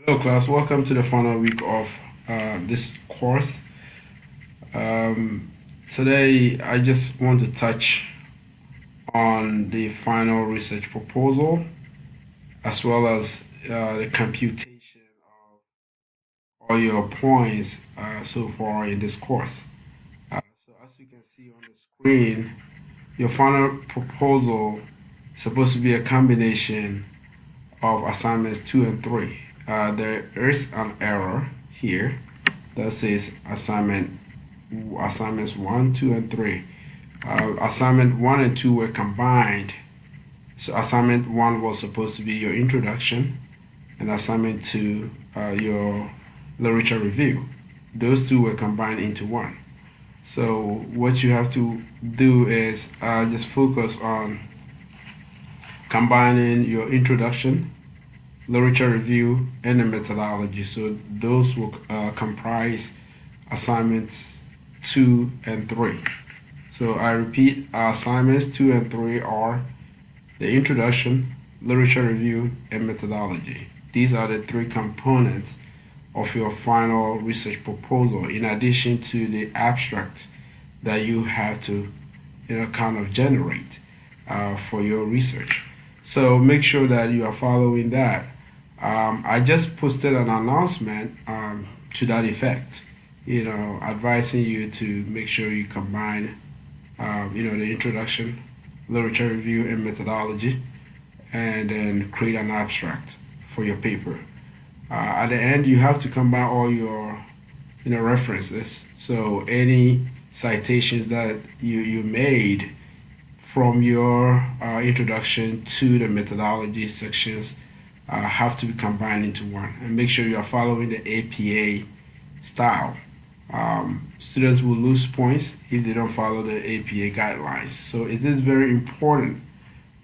Hello class, welcome to the final week of this course. Um, Today I just want to touch on the final research proposal as well as the computation of all your points so far in this course. So as you can see on the screen, your final proposal is supposed to be a combination of assignments 2 and 3. There is an error here that says assignments 1, 2, and 3. Assignment 1 and 2 were combined. So assignment 1 was supposed to be your introduction, and assignment 2 your literature review. Those two were combined into one. So what you have to do is just focus on combining your introduction, literature review, and the methodology. So those will comprise assignments 2 and 3. So I repeat, our assignments 2 and 3 are the introduction, literature review, and methodology. These are the three components of your final research proposal, in addition to the abstract that you have to kind of generate for your research. So make sure that you are following that. I just posted an announcement to that effect, advising you to make sure you combine, the introduction, literature review, and methodology, and then create an abstract for your paper. At the end, you have to combine all your, references. So any citations that you made from your introduction to the methodology sections have to be combined into one, and make sure you are following the APA style. Students will lose points if they don't follow the APA guidelines. So it is very important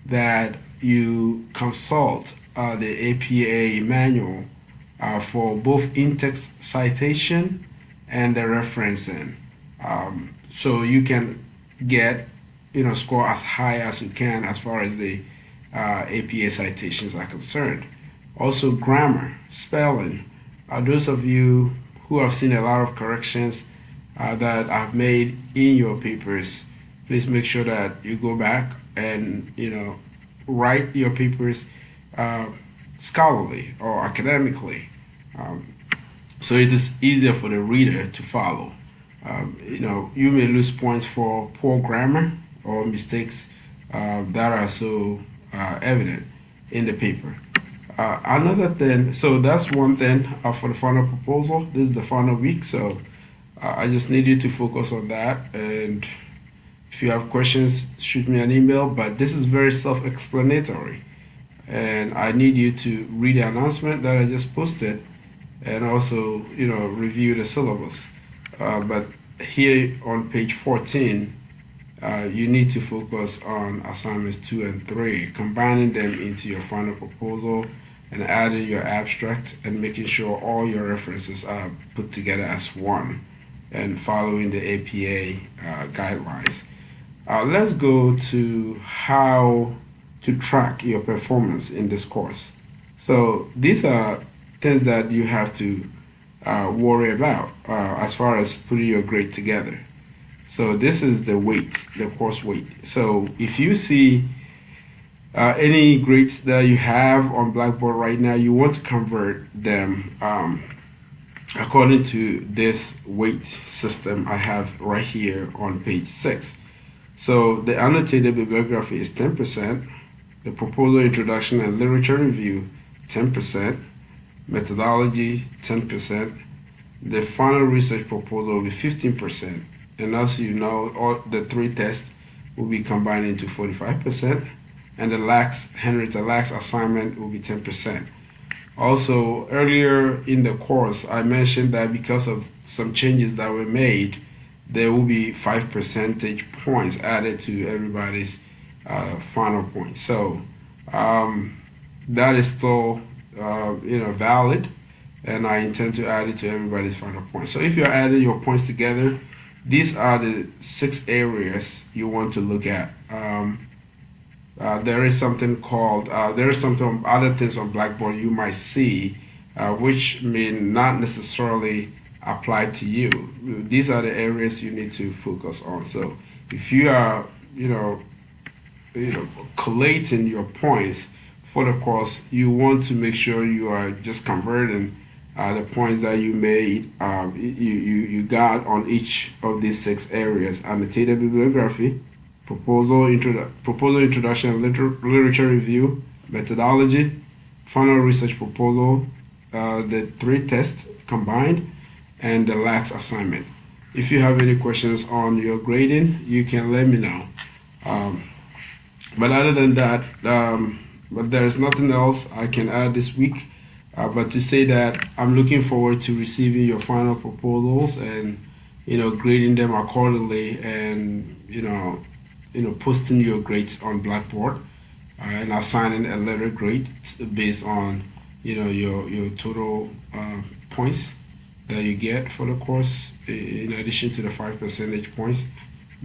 that you consult the APA manual for both in-text citation and the referencing, so you can get score as high as you can as far as the APA citations are concerned. Also, grammar, spelling. Those of you who have seen a lot of corrections that I've made in your papers, please make sure that you go back and write your papers scholarly or academically, so it is easier for the reader to follow. You may lose points for poor grammar or mistakes that are so evident in the paper. Another thing, so that's one thing for the final proposal. This is the final week, so I just need you to focus on that. And if you have questions, shoot me an email. But this is very self-explanatory, and I need you to read the announcement that I just posted, and also review the syllabus. But here on page 14, you need to focus on assignments 2 and 3, combining them into your final proposal and adding your abstract and making sure all your references are put together as one and following the APA guidelines. Let's go to how to track your performance in this course. So these are things that you have to worry about as far as putting your grade together. So this is the weight, the course weight. So if you see any grades that you have on Blackboard right now, you want to convert them according to this weight system I have right here on page 6. So the annotated bibliography is 10%, the proposal, introduction, and literature review 10%, methodology 10%, the final research proposal will be 15%. And as you know, all the three tests will be combined into 45%, and the Henrietta Lacks assignment will be 10%. Also, earlier in the course, I mentioned that because of some changes that were made, there will be 5 percentage points added to everybody's final point. So that is still valid, and I intend to add it to everybody's final point. So if you're adding your points together, these are the 6 areas you want to look at. There is something called, there is something other things on Blackboard you might see which may not necessarily apply to you. These are the areas you need to focus on. So if you are, collating your points for the course, you want to make sure you are just converting the points that you made, you got on each of these 6 areas: annotated bibliography, proposal introduction, literature review, methodology, final research proposal, the 3 tests combined, and the last assignment. If you have any questions on your grading, you can let me know. Um, but other than that, but there's nothing else I can add this week. But to say that I'm looking forward to receiving your final proposals and grading them accordingly, and posting your grades on Blackboard, and assigning a letter grade based on your total points that you get for the course, in addition to the 5 percentage points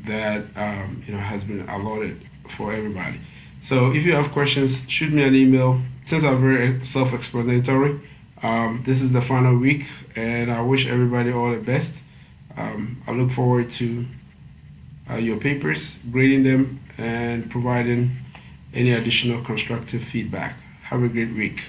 that has been allotted for everybody. So if you have questions, shoot me an email. Since I'm very self-explanatory, this is the final week, and I wish everybody all the best. I look forward to your papers, grading them, and providing any additional constructive feedback. Have a great week.